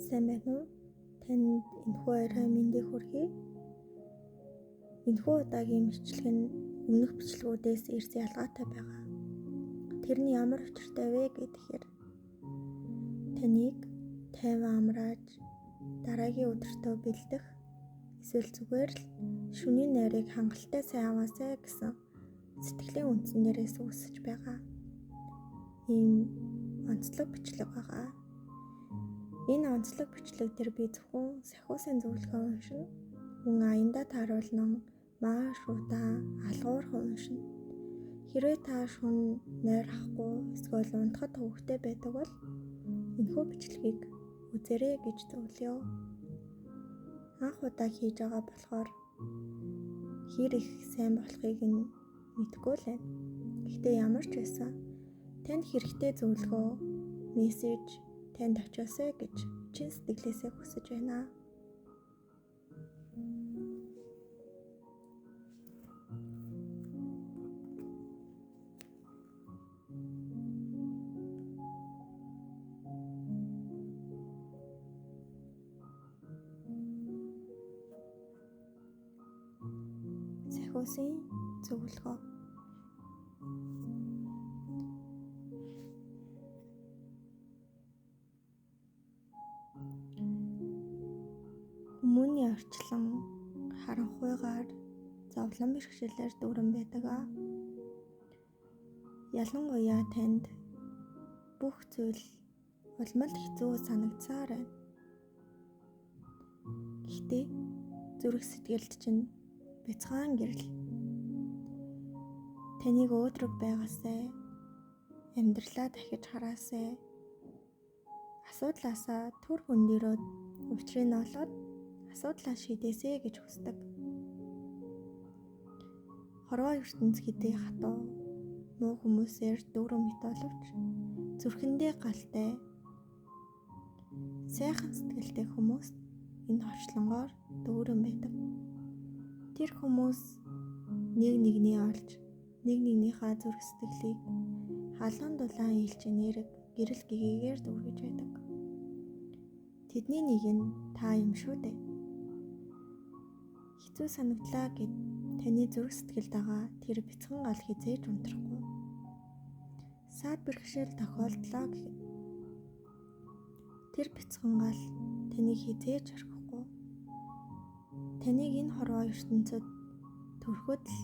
сайн байна уу? Танд энэхүү орой мэндийг хүргэе. Энэхүү удаагийн бичлэг нь өмнөх бичлэгүүдээс эрс ялгаатай байгаа. Тэр нь ямар учиртай вэ гэхээр таныг тайван амрааж дараагийн өдөртөө бэлдэх эсвэл зүгээр л шөнийн нойрыг хангалттай сайн аваасай гэсэн сэтгэлийн үндсэн дээрээс үүсэж байгаа. Ийм онцлог бичлэг байгаа. Энэ онцлог бичлэг дээр би зөвхөн сахиусын зөвлөгөө уншина. Мөн аяндаа тааруулан маш удаан алгуурхан уншина. Хэрвээ та шөнө нойр авахгүй эсвэл унтахад төвөгтэй байдаг бол энэхүү бичлэгийг үзээрэй гэж зөвлөё. Анх удаа хийж байгаа болохоор хэр их сайн болохыг нь мэдэхгүй л байна. Гэхдээ ямар ч байсан танд хэрэгтэй зөвлөгөө, мессеж танд очиосэй гэж чин сэтгэлээсээ хүсэж байна. Сахиусын зөвлөгөө. Хүмүүний орчлон харанхуйгаар зовлон бэрхшээлээр дүүрэн байдаг. Ялангуяа танд бүх зүйл улмал хэцүү санагдсаар байна. Гэхдээ зүрх сэтгэлд чинь бяцхан гэрэл. Таныг өөдрөг байгаасай, амьдралаа дахиж хараасай, асуудлаасаа түр хөндөрөөд учрыг нь олоод асуудлаа шийдээсэй гэж хүсдэг. Хорвоо ертөнц хэдий хатуу, муу хүмүүсээр дүүрэн мэт боловч зүрхэндээ галтай, сайхан сэтгэлтэй хүмүүс энэ хорчлонгоор дүүрэн байдаг. Тэр хүмүүс нэг нэгний олж, нэг нэгнийхээ зүрх сэтгэлийг халуун дулаан ээлжин нэрэг гэрэл гэгээгээр дүүргэж байдаг. Тэдний нэг нь та юм шүү дээ. Хэцүү санагдлаа гэд таны зүрх сэтгэлд байгаа тэр бяцхан гал хизээж унтрахгүй. Саад бэрхшээл тохиолдлоо гэхэд тэр бяцхан гал таныг хизээж орхихгүй. Таныг энэ хорвоо ертөнцид төрөхөд л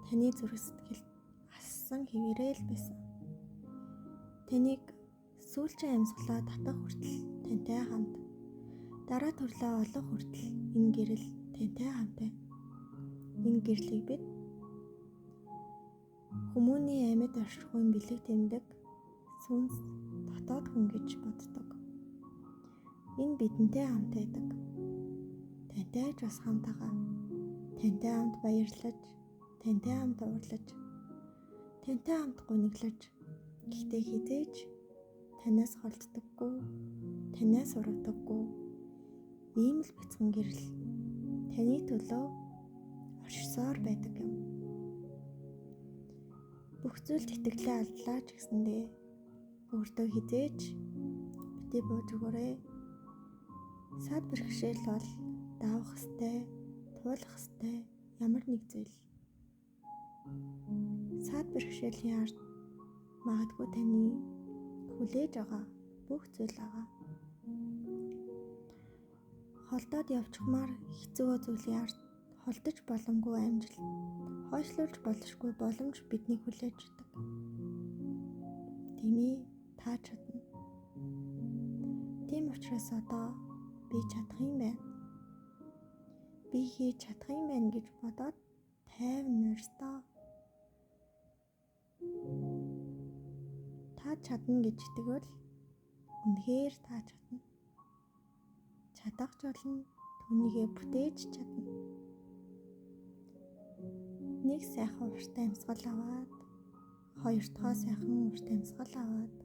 таны зүрх сэтгэлд ассан хэвээрэл байсан. Таныг сүүлчийн амьсгалаа татах хүртэл тантай хамт, дараа төрлөө олох хүртэл энэ гэрэл тантай хамт байна. Энэ гэрлийг бид хүмүүний амьд оршихуйн бэлэг тэмдэг сүнс дотоод хүн гэж боддог. Энэ бидэнтэй хамт байдаг. Тантай ч бас хамт байгаа. Тантай хамт баярлаж, тантай хамт уурлаж, тантай хамт гуниглаж, гэхдээ хизээж танаас холддоггүй, танаас урагддаггүй ийм л бяцхан гэрэл таны төлөө оршсоор байдаг юм. Бүх зүйлд итгэлээ алдлаа ч гэсэндээ өөртөө хизээж битээ бууж өгөөрэй. Саад бэрхшээл бол даавах ёстой, туулах ёстой ямар нэг зүйл. Саад бэрхшээлийн ард магадгүй таны хүлээж байгаа бүх зүйл байгаа. Холдоод явчихмаар хэцүү зүйлийн ард холдож боломгүй амжилт, хойшлуулж болшгүй боломж биднийг хүлээж өгдөг. Тэмээ та чадна. Тийм учраас одоо би чадах юм байна. Би хийж чадах юм байна гэж бодоод тайван өрстөө. Та чадна гэж итгэвэл үнэхээр та чадна. Чадах ч болно, түүнийгээ бүтээж чадна. Нэг сайхан урттай амьсгал аваад, хоёр дахь сайхан урттай амьсгал аваад,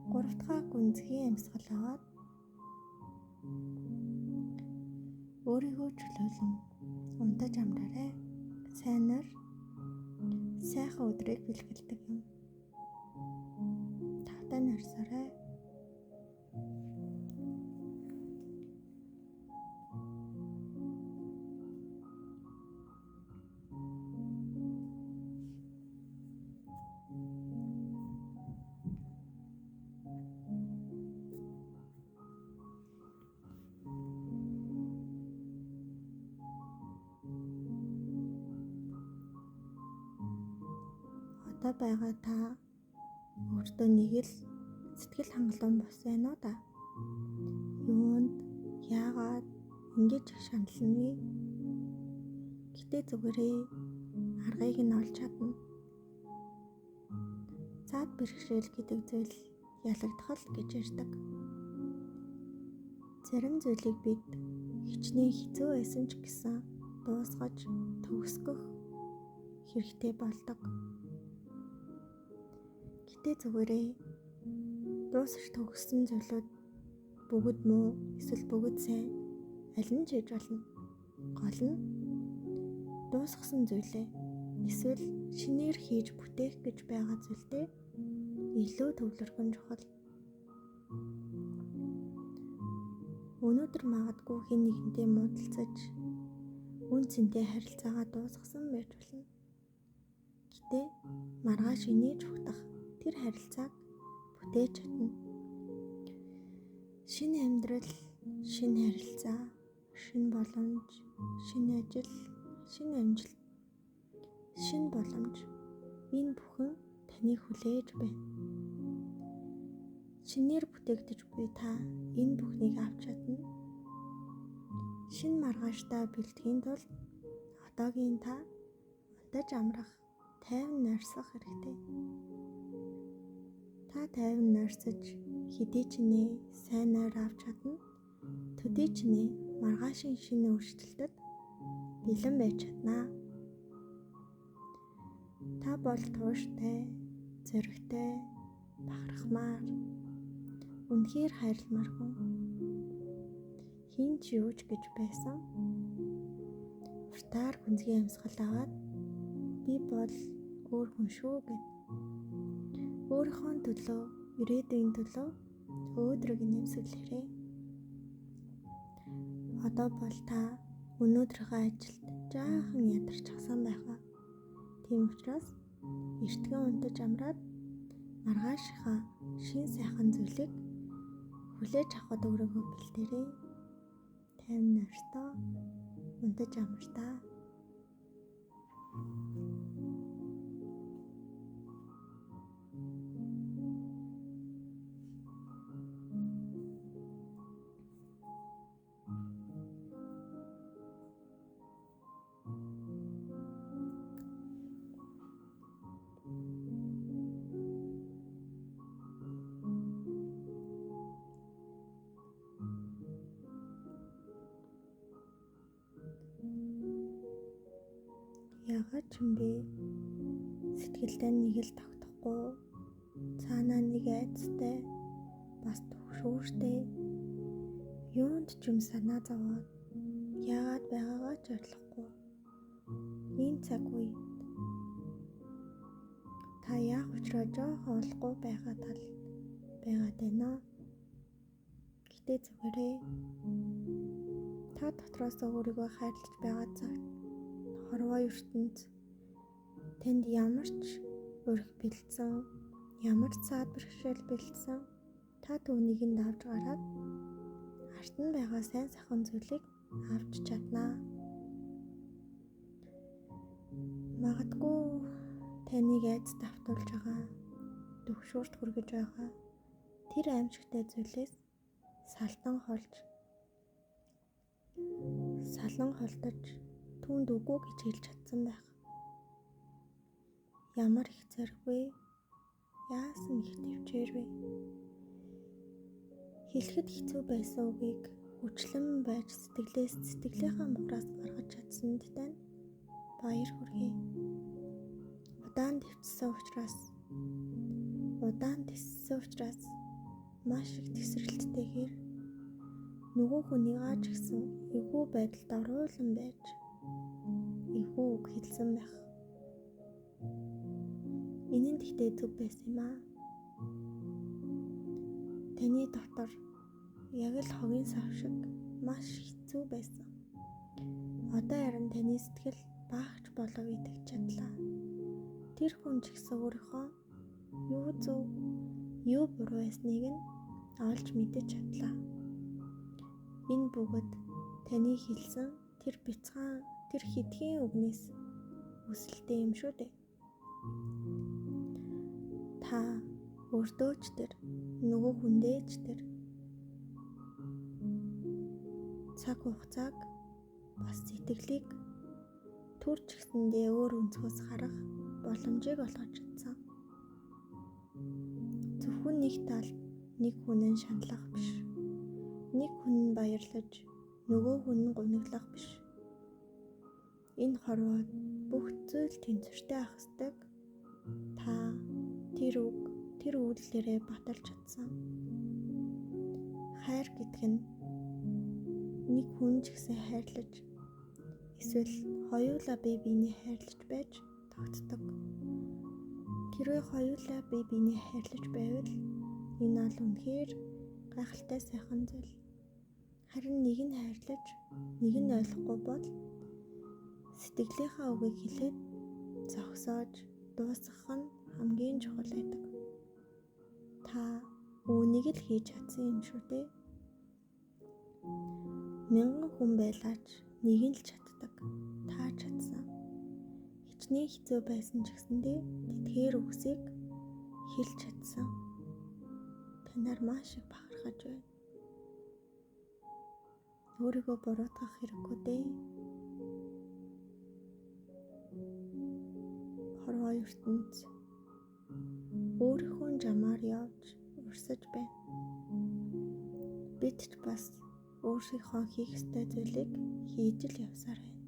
гурав дахь гүнзгий амьсгал аваад өөрийгөө чөлөөлөн унтаж амраарай. Сайнаар сайхан өдрийг бэлгэлдэг юм. Тавтай нарсарай. Одоо байгаа та өөртөө нэг л сэтгэл хангалуун бос байна уу да? Юунд яагаад ингэж их шанална вэ? Гэтэ зүгээрээ аргыг нь олж чадна. Цаад бэрхшээл гэдэг зүйл ялагдах л гэж ярьдаг. Зарим зүйлийг бид хичнээн хэцүү байсан ч гэсэн дуусгаж төгсгөх хэрэгтэй болдог. Гэтэ зүгээрээ дуусаж төгссөн зүйлүүд бүгд муу эсвэл бүгд сайн аль нь ч хийж болно. Гол нь дуусгасан зүйлээ эсвэл шинээр хийж бүтээх гэж байгаа зүйлдээ илүү төвлөрөх нь чухал. Өнөөдөр магадгүй хэн нэгэнтэй муудалцаж үн цэнтэй харилцаагаа дуусгасан байж болно. Гэтэ маргааш инээж ухтах тэр харилцааг бүтээж чадна. Шинэ амьдрал, шинэ харилцаа, шинэ боломж, шинэ ажил, шинэ амжилт, шинэ боломж энэ бүхэн таныг хүлээж байна. Шинээр бүтээгдэж буй та энэ бүхнийг авч чадна. Шинэ маргааштай бэлтгэхийн тулд одоогийн та унтаж амрах, тайван нойрсох хэрэгтэй. Та тайван нойрсож хэдий ч нэ сайн нойр авч чадна. Төдий ч нэ маргаашийн шинэ өөрчлөлтөд бэлэн байж чаднаа. Та бол тууштай, зоригтой, бахархмаар, үнэхээр хайрламар хүн. Хин ч юу ч гэж байсан. Уртаар гүнзгий амьсгал аваад би бол өөр хүн шүү гэв. Өөрийнхөө төлөө, ирээдүйн төлөө өөдрөг нэмсэглэрээ. Одоо бол та өнөөдрийнхөө ажилд жаахан ядарч хасан байгаа. Тийм учраас эртхэн унтаж амраад маргаашийнхаа шин сайхан зүйлийг хүлээж авахд өөрийгөө бэлдээрэй. Тайван нойртой унтаж амартаа. Яагаад ч юм бэ? Сэтгэлдээ нэг л тогтохгүй, цаанаа нэг айцтай, бас төгшөөртэй, юунд ч юм санаа зовоод яагаад байгаагаа ч ойлгохгүй. Энэ цаг үед та яах учраа жоохон олохгүй байгаа тал байгаад байна. Гэтэ зүгээрээ та дотроос өөрийгөө хайрлаж байгаа цагт хорвоо ертөнд танд ямар ч өрх бэлдсэн, ямар ч цаад бэрхшээл бэлдсэн та түүнийг нь авч гараад арт нь байгаа сайн сайхан зүйлийг авч чаднаа. Магадгүй таныг айц давтуулж байгаа, төгшөөрт хүргэж байгаа тэр аимшигтай зүйлээс салан холдож түүнд үгүй гэж хэлж чадсан байх. Ямар их зориг вэ? Яасан их төвчээр вэ? Хэлэхэд хэцүү байсан үгийг хүчлэн байж сэтгэлийнхаа мухраас гаргаж чадсанд тань баяр хүргэе. Удаан төвчсөн учраас маш их тесрэлттэйгээр нөгөө хүнийг ааж гисэн эвгүй байдалд оруулан байж эвгүй үг хэлсэн байх. Энэ нь тэгтээ зөв байсан юм аа. Таны дотор яг л хогийн сав шиг маш хэцүү байсан. Одоо харин таны сэтгэл баагч болов идэж чадлаа. Тэр хүн ч гэсэн өөрийнхөө юу зөв, юу буруу байсныг нь олж мэдэж чадлаа. Энэ бүгд таны хэлсэн тэр бяцхан, тэр хитгэн үгнээс үсэлтэй юм шүү дээ. Та өөртөө ч тэр, нөгөө хүндээ ч тэр цаг хугацааг бас сэтгэлийг түр ч гэсэндээ өөр өнцгөөс харах боломжийг олгож чадсан. Зөвхөн нэг талд нэг хүнэн шаналлах биш. Нэг хүн нь баярлаж, нөгөө хүн нь гуниглах биш. Энэ хорвоод бүх зүйл тэнцвэртэй ах ёстой. Та тэр үйлдэлээрээ баталж чадсан. Хайр гэдэг нь нэг хүн ч гэсэн хайрлаж, эсвэл хоёулаа бие биенээ хайрлаж байж тогтдог. Хэрвээ хоёулаа бие биенээ хайрлаж байвал энэ бол үнэхээр гайхалтай сайхан зүйл. Харин нэг нь хайрлаж, нэг нь ойлгохгүй бол сэтгэлийнхаа үгийг хэлээд зогсоож дуусгах нь хамгийн чухал байдаг. Та үүнийг л хийж чадсан юм шүү дээ. Мянган хүн байлаач нэг нь л чаддаг. Та чадсан. Хичнээн хэцүү байсан ч гэсэндээ тэдгээр үгсийг хэлж чадсан. Танаар маш их бахархаж байна. Өөрийгөө буруутгах хэрэггүй дээ. Хорвоо ертөнц өөрийнхөө жамаар явж урсаж байна. Бид ч бас өөрсдийнхөө хийх ёстой зүйлийг хийж л явсаар байна.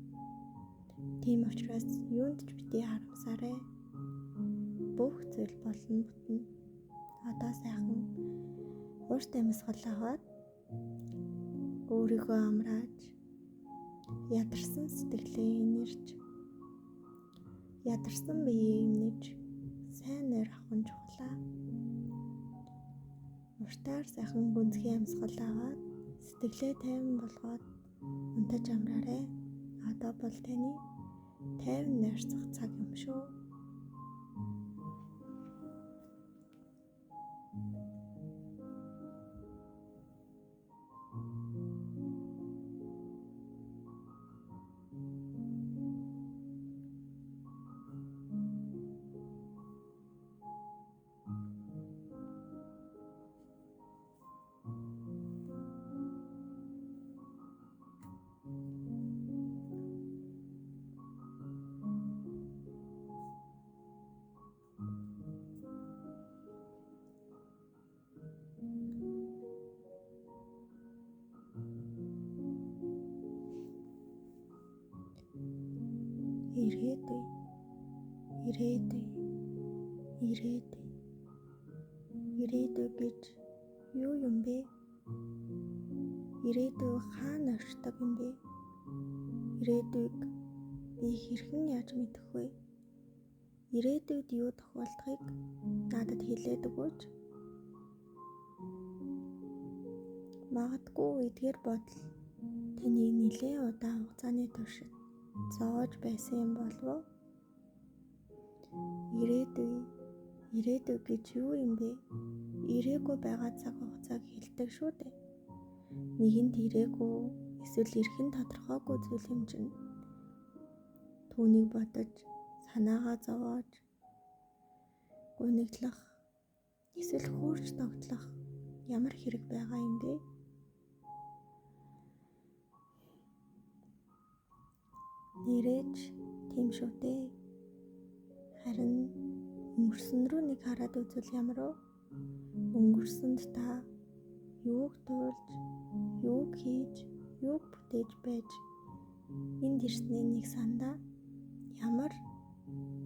Тийм учраас юунд ч битгий харамсаарай. Бүх зүйл болно бүтнэ. Одоо сайхан уурт амьсгал аваад өөрийгөө амрааж, ядарсан сэтгэлээ инэрч, ядарсан биеэ эмнэж, сайн нойр авах нь чухлаа. Уртаар сайхан гүнзгий амьсгал аваад сэтгэлээ тайван болгоод унтаж амраарай. Одоо бол таны тайван нойрсох цаг юм шүү. Ирээдүй гэж юу юм бэ? Ирээдүй хаана оршдог юм бэ? Ирээдүйг би хэрхэн яаж мэдэх вэ? Ирээдүйд юу тохиолдохыг надад хэлээд өгөөч. Магадгүй эдгээр бодол таны нэлээд удаан хугацааны туршид зоож байсан юм болов уу? Ирээдүй гэж юу юм бэ? Ирээгүй байгаа цаг хугацааг хэлдэг шүү дээ. Нэгэнд ирээгүй эсвэл ирэх нь тодорхойгүй зүйл юм чинь. Түүнийг бодож, санаагаа зовоож, гуниглах эсвэл хөөрч тогтлох ямар хэрэг байгаа юм бэ? Нэрэж тийм шүү дээ. Харин өнгөрсөн рүү нэг хараад үзвэл ямар вэ? Өнгөрсөнд та юуг туулж, юуг хийж, юуг бүтээж байж энд ирсний нэг сандаа ямар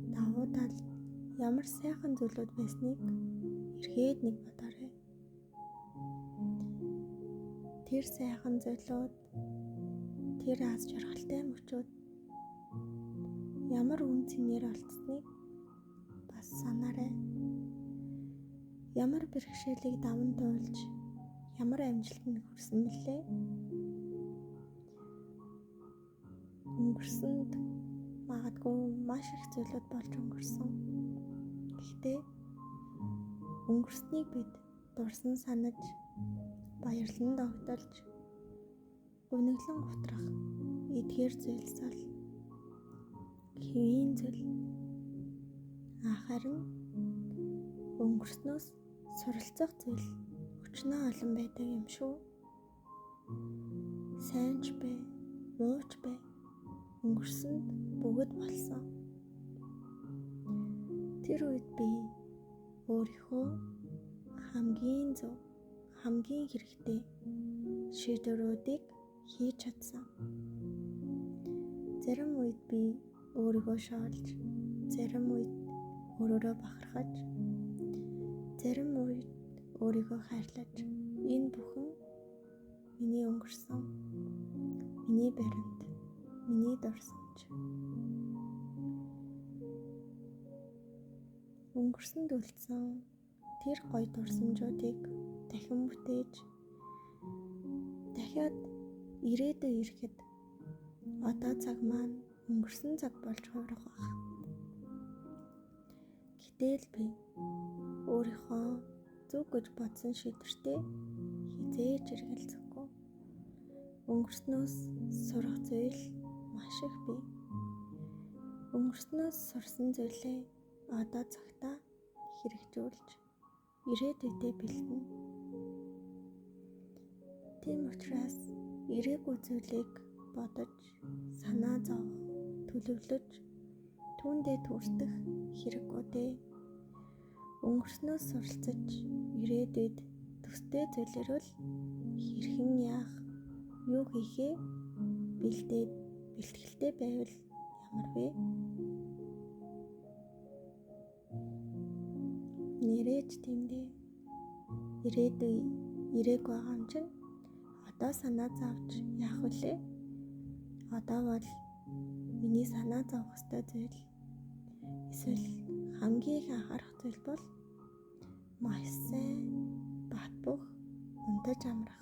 давуу тал, ямар сайхан зүйлүүд байсныг эргээд нэг бодоорой. Тэр сайхан зүйлүүд, тэр аз жаргалтай мөчүүд ямар үн цэнээр олцсныг бас санаарай. Ямар бэрхшээлийг даван туулж, ямар амжилтанд хүрсэн бэлээ? Өнгөрсөнд магадгүй маш их зүйлүүд болж өнгөрсөн. Гэхдээ өнгөрснийг бид дурсан санаж, баярлан тогтолж, гуниглан гутрах эдгээр зүйлс бол хэвийн зүйл. Харин өнгөрснөөс суралцах зүйл өчнөө олон байдаг юм шүү. Сайн ч бай, муу ч бай, өнгөрсөнд бүгд болсон. Тэр үед би өөрийнхөө хамгийн зөв, хамгийн хэрэгтэй шийдвэрүүдийг хийж чадсан. Зарим үед би өөрийгөө шоолж, зарим үед өөрөөрөө бахархаж, зарим үед өөрийгөө хайрлаж, энэ бүхэн миний өнгөрсөн, миний баримт, миний дурсамж. Өнгөрсөнд үлдсэн тэр гоё дурсамжуудыг дахин бүтээж, дахиад ирээдүй ирэхэд одоо цаг маань өнгөрсөн цаг болж хувирах байх. Гэтэл би өөрийнхөө зүг гэж бодсон шийдвэртээ хизээж эргэлзэхгүй. Өнгөрснөөс сурах зүйл маш их бий. Өнгөрснөөс сурсан зүйлээ одоо цагтаа хэрэгжүүлж ирээдүйдээ бэлдэнэ. Тийм учраас ирээгүй зүйлийг бодож, санаа зовох, төлөвлөж, түүндээ түртэх хэрэггүй дээ. Өнгөрснөөс суралцаж, ирээдүйд төстэй зүйлээрөө л хэрхэн яах, юу хийхээ бэлдээд бэлтгэлтэй байвал ямар вэ? Нэрэж тиймдээ ирээдүй ирээгүй байгаа юм чинь одоо санаа зовж яах вүлээ? Одоо бол миний санаа зовох ёстой зүйл, эсвэл хамгийн их анхаарах зүйл бол маш сайн бат бөх унтаж амрах.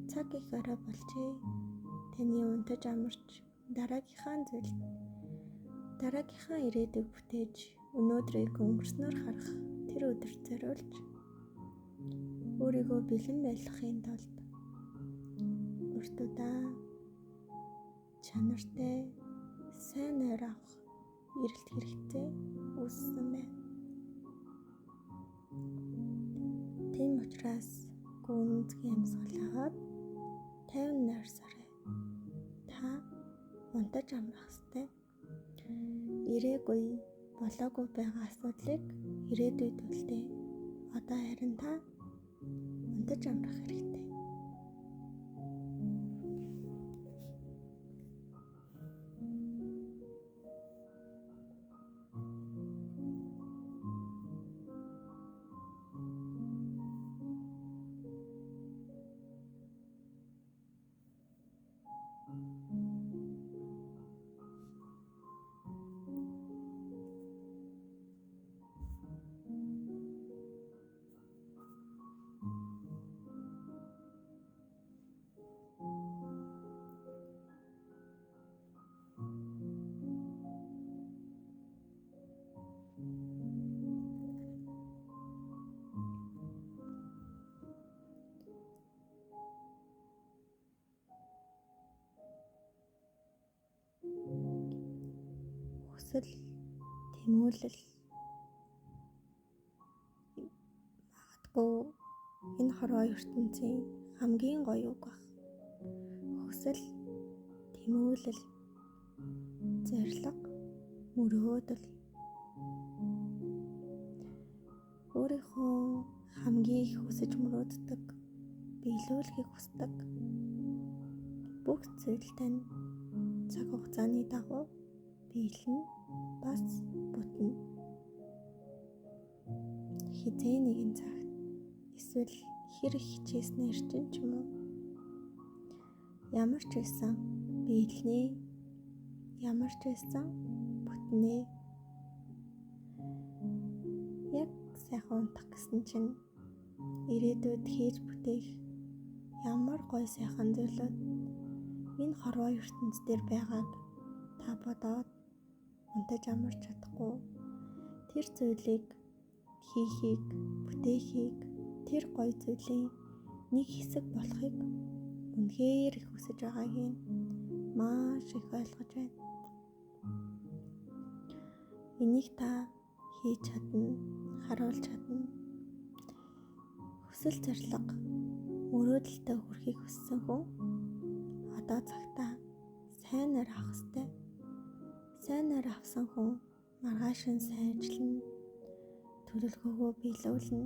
Цаг их орой болжээ. Таны унтаж амарч дараагийнхаа зүйл, дараагийнхаа ирээдүйг бүтээж өнөөдрийг өнгөрснөөр харах тэр өдөрт зориулж өөрийгөө бэлэн байлгахын тулд урт удаан чанартай сайн ойр авах эрэлт хэрэгцээ үүссэн байна. Тийм учраас гүнзгий амьсгал аваад 50 нойрсорой. Та унтаж амрах ёстой. Ирээгүй болоогүй байгаа асуудлыг ирээдүйд үлдээ. Одоо харин та унтаж амрах хэрэгтэй. Хүсэл, тэмүүлэл магадгүй энэ хорвоо ертөнцийн хамгийн гоё үг баг. Хүсэл, тэмүүлэл, зориг, мөрөөдөл. Өөрийнхөө хамгийн их хүсэж мөрөөддөг, биелүүлэхийг хүсдэг бүх зүйл тань цаг хугацааны дагуу биелэн бас бүтнэ. Хизээ нэгэн цагт эсвэл хэр их хичээснээр ч юм уу, ямар ч байсан биелнэ, ямар ч байсан бүтнэ. Яг сайхан унтах гэсэн чинь ирээдүйд хийж бүтээх ямар гоё сайхан зүйлүүд энэ хорвоо ертөнц дээр байгааг та бодоод унтаж амарч чадахгүй. Тэр зүйлийг хийхийг, бүтээхийг, тэр гоё зүйлийн нэг хэсэг болохыг үнэхээр их хүсэж байгааг нь маш их ойлгож байна. Энийг та хийж чадна, харуулж чадна. Хүсэл зорилго мөрөөдөлтөд хүрэхийг хүссэн хүн одоо цагтаа сайнаар авах ёстой. Сайнаар авсан хүн маргааш нь сайн ажиллана, төлөвлөгөөгөө биелүүлнэ.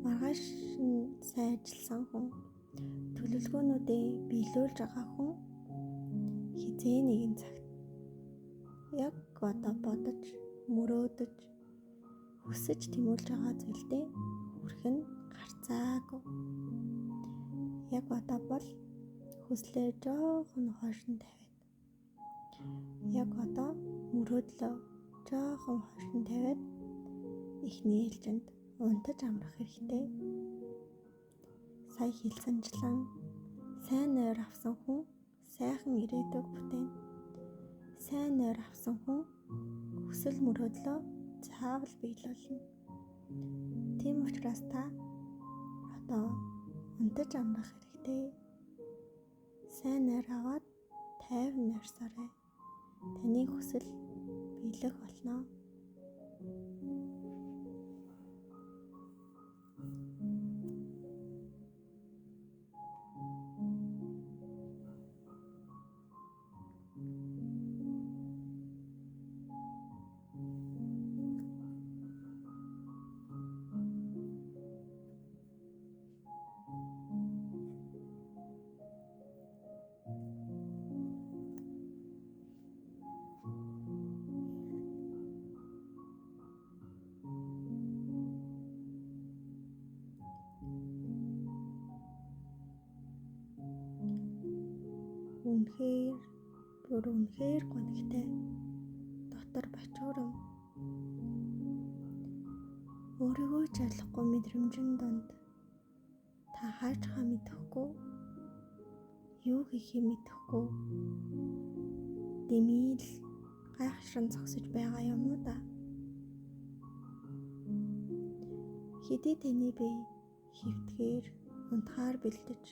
Маргааш нь сайн ажилласан хүн, төлөвлөгөөнүүдээ биелүүлж байгаа хүн хизээ нэгэн цагт яг одоо бодож, мөрөөдөж, хүсэж тэмүүлж байгаа зүйлдээ хүрэх нь гарцаагүй. Яг одоо бол хүслээ жоохон хойш нь тавиад, яг одоо мөрөөдлөө жоохон хойш нь тавиад эхний ээлжинд унтаж амрах хэрэгтэй. Сая хэлсэнчлэн сайн нойр авсан хүн сайхан ирээдүг бүтээн. Сайн нойр авсан хүн хүсэл мөрөөдлөө заавал биелүүлнэ. Тийм учраас та одоо унтаж амрах хэрэгтэй. Сайн нойр аваад тайван нойрсоорой. Таны хүсэл биелэх болно. Үнэхээр гонхтой дотор бачуурам өөрийгөө ч ойлгохгүй мэдрэмжин донд та хаачхаа мэдэхгүй, юу хийхээ мэдэхгүй дэмийл гайхшран зогсож байгаа юм уу да? Хэдий таны бие хөвтгээр унтахаар бэлдэж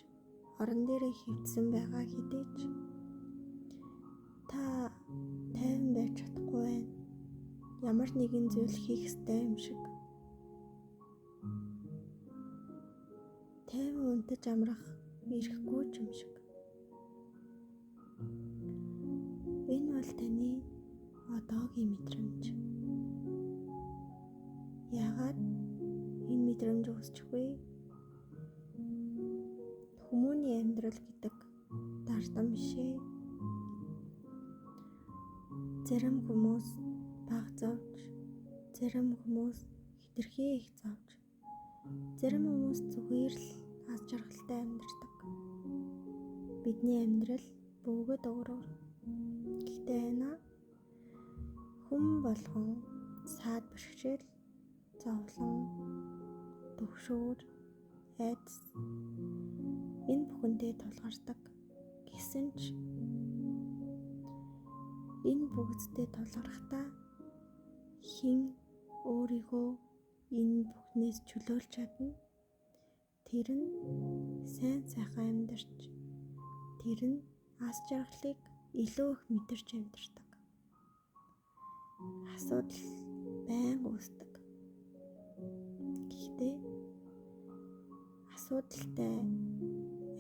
орон дээрээ хөвтсөн байгаа хэдий ч та тайван байж чадахгүй байна. Ямар нэгэн зүйл хийх ёстой юм шиг. Тайван унтаж амрах ирэхгүй ч юм шиг. Энэ бол таны одоогийн мэдрэмж. Яагаад энэ мэдрэмж үүсчихвэ? Хүмүүний амьдрал гэдэг дардам бишээ. Зарим хүмүүс баг зовж, зарим хүмүүс хэтэрхий их зовж, зарим хүмүүс зүгээр л аз жаргалтай амьдардаг. Бидний амьдрал бүгд өөрөөр. Гэхдээ хүн болгон саад бэрхшээл, зовлон, төвшөр, айдас энэ бүхэндээ тулгардаг. Гэсэн ч энэ бүгдтэй тулгархдаа хэн өөрийгөө энэ бүхнээс чөлөөлж чадна? Тэр нь сайн сайхан амьдарч, тэр нь аз жаргалыг илүү их мэдэрч амьдардаг. Асуудал байнга үүсдэг. Гэхдээ асуудалтай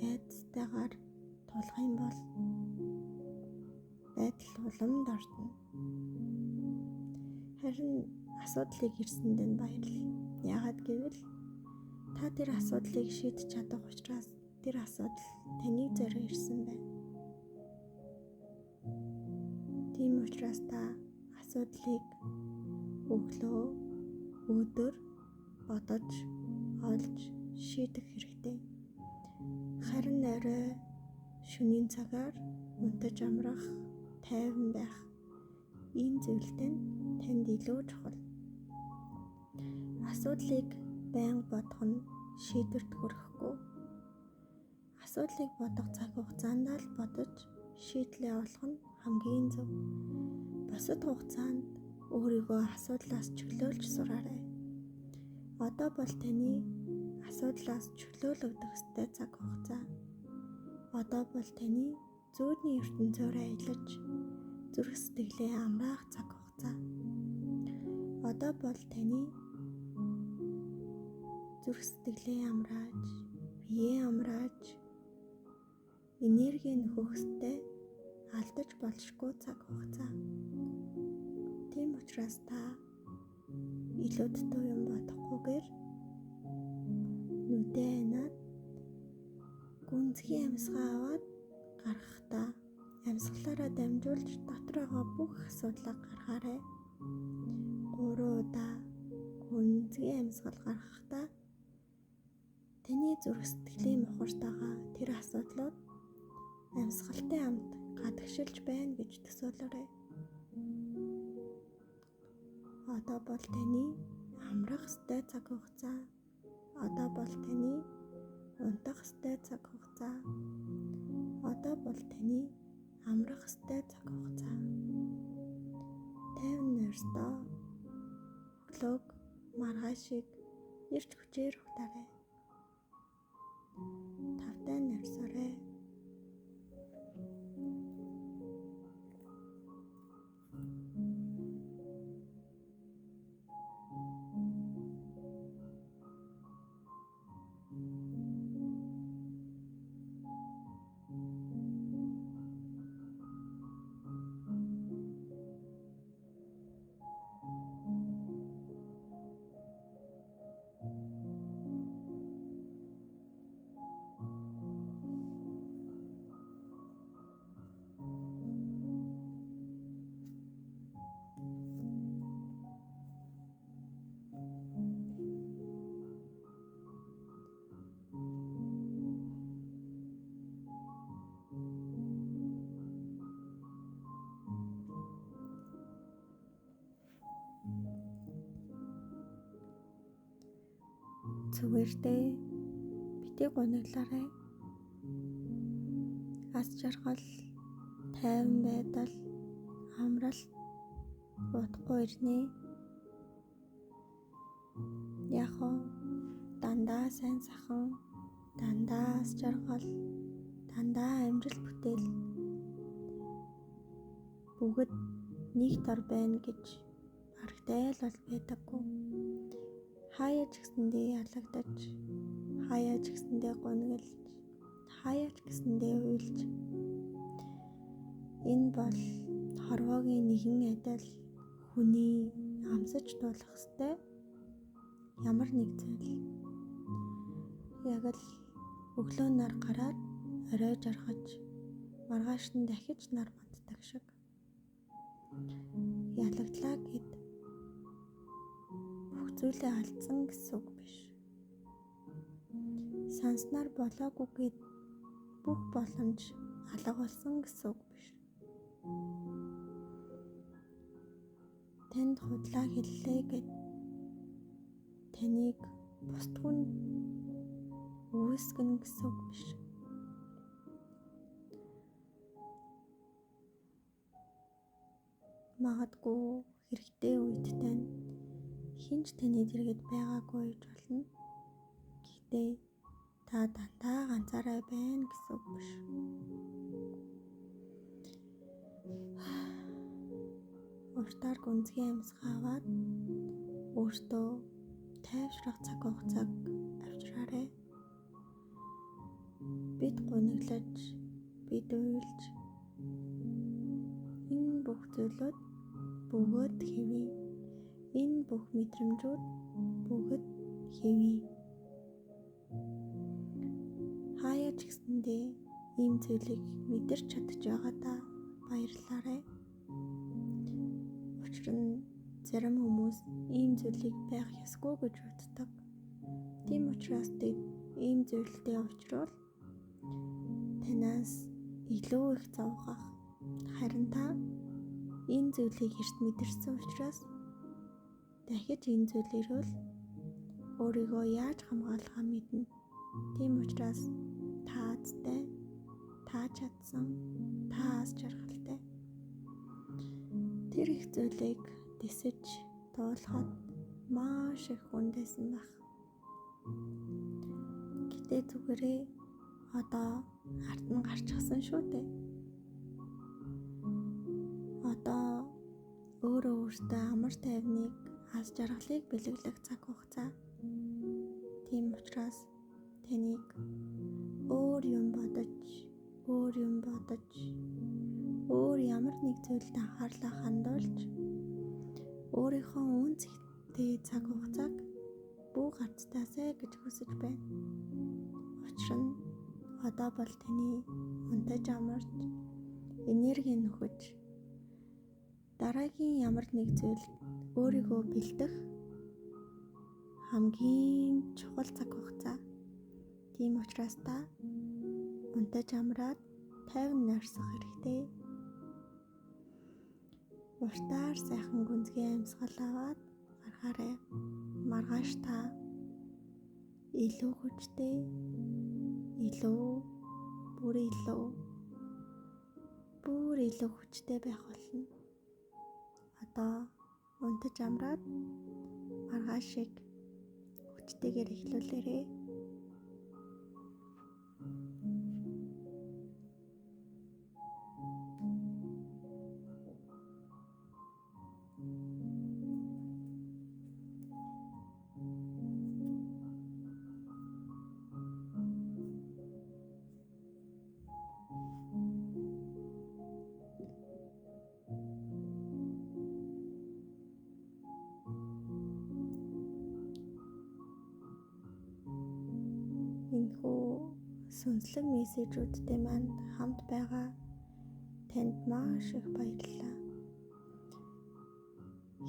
айдастайгаар тулах юм бол байдал уламд орно. Харин асуудлыг ирсэнд нь баярлал. Яагаад гэвэл та тэр асуудлыг шийдэж чадах учраас тэр асуудал таны зорио ирсэн байна. Тийм учраас та асуудлыг өглөө, өдөр бодож, олж, шийдэх хэрэгтэй. Харин орой шөнийн цагаар унтаж амрах, тайван байх энэ зүйлтэй танд илүү чухал. Асуудлыг байнга бодох нь шийдвэрт хүрэхгүй. Асуудлыг бодох цаг хугацаанд л бодож шийдлээ олох нь хамгийн зөв. Бусад хугацаанд өөрийгөө асуудлаас чөлөөлж сураарай. Одоо бол таны асуудлаас чөлөөлөгдөх ёстой цаг хугацаа. Одоо бол таны зүүдний ертөнцөөр аялаж зүрх сэтгэлээ амраах цаг хугацаа. Одоо бол таны зүрх сэтгэлээ амрааж, биеэ амрааж, энерги нөхөхстэй алдаж болшгүй цаг хугацаа. Тийм учраас та илүү дутуу юм бодохгүйгээр нүдээ ханаад гүнзгий амьсгаа аваад гаргахдаа амьсгалаараа дамжуулж дотор байгаа бүх асуудлаа гаргаарай. 3 удаа гүнзгий амьсгал гаргахдаа таны зүрх сэтгэлийн мухартайгаа тэр асуудлууд амьсгалтай хамт гадагшилж байна гэж төсөөлөөрэй. Одоо бол таны амрах ёстой цаг хугацаа. Одоо бол таны унтах ёстой цаг хугацаа. Одоо бол таны амрах ёстой цаг хугацаа. 50 нойрстой өглөөг маргаашийг ирж хүчээр ухтаарай. Тавтай нойрсоорой. Зүгээрдээ битгий гониглаарай. Ас жаргал, тайван байдал, амралт удахгүй ирнэ. Яг дандаа сайн сайхан, дандаа ас жаргал, дандаа амжилт бүтээл бүгд нэг дор байна гэж барагтай л бол байдаггүй. Хаяа ч гэсэндээ ялагдаж, хаяа ч гэсэндээ гониглж, хаяа ч гэсэндээ уйлж. Энэ бол хорвоогийн нэгэн адил хүний амсаж дуулах ёстой ямар нэг зүйл. Яг л өглөө нар гараад орой жаргаж, маргааш нь дахиж нар манддаг шиг. Ялагдлаа гэд бүх зүйлээ алдсан гэсэн үг биш. Санснаар болоогүй гэд бүх боломж алга болсон гэсэн үг биш. Танд худлаа хэллээ гэд таныг бусд хүн үүсгэн гэсэн үг биш. Магадгүй хэрэгтэй үед тань хинч таны дэргэд байгаагүй гэж болно. Гэхдээ та дандаа ганцаараа байна гэсэн үг биш. Уртаар гүнзгий амьсгаа аваад өөртөө тайвшрах цаг хугацааг авчраарай. Бид гониглож, бид уйлж, энэ бүх зүйлүүд бүгд хэвээ. Энэ бүх мэдрэмжүүд бүгд хэвээ. Хаяа ч гэсэндээ ийм зүйлийг мэдэрч чадж байгаадаа баярлалаарай. Учир нь зарим хүмүүс ийм зүйлийг байх ёсгүй гэж боддог. Тийм учраас ийм зүйлтэй уулзвал танаас илүү их зовгох. Харин та энэ зүйлийг эрт мэдэрсэн учраас дахиж энэ зүйл ирвэл өөрийгөө яаж хамгаалахаа мэднэ. Тийм учраас та азтай, та чадсан, та ас жаргалтай. Тэр их зүйлийг дэсэж дуулахад маш их хүндсэн байх. Гэтэ зүгээрээ одоо ард нь гарчихсан шүү дээ. Одоо өөрөө өөртөө амар тайвныг аз жаргалыг бэлэглэх цаг хугацаа. Тийм учраас таныг өөр ямар нэг зүйлд анхаарлаа хандуулж өөрийнхөө үнцгтэй цаг хугацааг бүү гарцдаасай гэж хүсэж байна. Учир нь одоо бол таны унтаж амарч энерги нөхөж дараагийн ямар нэг зүйлд өөрийгөө бэлдэх хамгийн чухал цаг хугацаа. Тийм учраас та унтаж амраад тайван нойрсох хэрэгтэй. Уртаар сайхан гүнзгий амьсгал аваад гарахаарай. Маргааш та илүү хүчтэй, бүр илүү хүчтэй байх болно. Одоо унтаж амраад маргааш шиг хүчтэйгээр эхлүүлээрэй. Энэхүү сүнслэг мессежүүдтэй манд хамт байгаа танд маш их баярлалаа.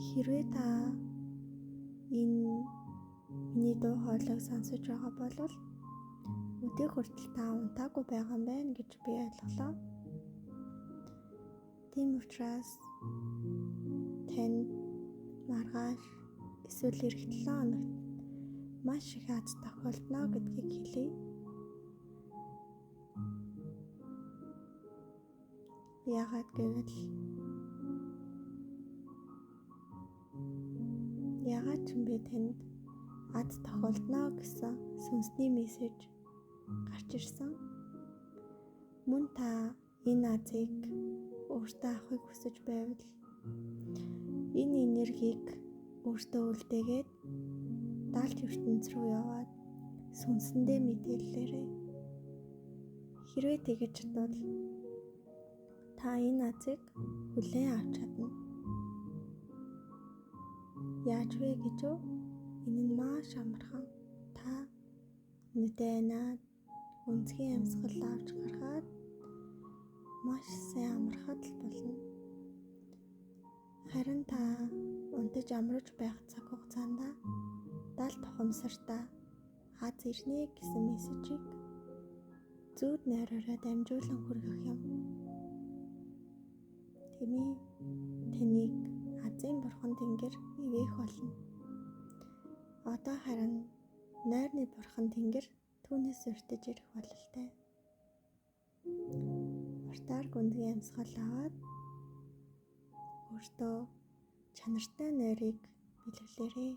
Хэрвээ та энэ миний дуу хоолойг сонсож байгаа бол өдөр хүртэл та унтаагүй байгаа юм байна гэж би ойлголоо. Тийм учраас танд маргааш эсвэл эх 7 хоногт маш их аз тохиолдно гэдгийг хэлье. Яагаад ч юм бэ, танд аз тохиолдно гэсэн сүнсний мессеж гарч ирсэн. Мөн та энэ азыг өөртөө авахыг хүсэж байвал энэ энергийг өөртөө үлдээгээд даалж ертөнц рүү яваад сүнсэндээ мэдээллээрэй. Хэрвээ тэгэж чадвал та энэ азыг хүлээн авч чадна. Яаж вэ гэж үү? Энэ нь маш амархан. Та нүдэнаад гүнзгий амьсгал авч гаргаад маш сайн амархад л болно. Харин та унтаж амарч байх цаг хугацаанд дал тухамсартаа хаз ирнэ гэсэн мессежийг зүуд найраараа дамжуулан хүргэх юм. Тэний таныг азийн бурхан тэнгэр ивэх болно. Одоо харин нойрны бурхан тэнгэр түүнээс урьдчилж ирэх бололтой. Уртаар гүнзгий амьсгал аваад өөртөө чанартай нойрыг бэлэглээрэй.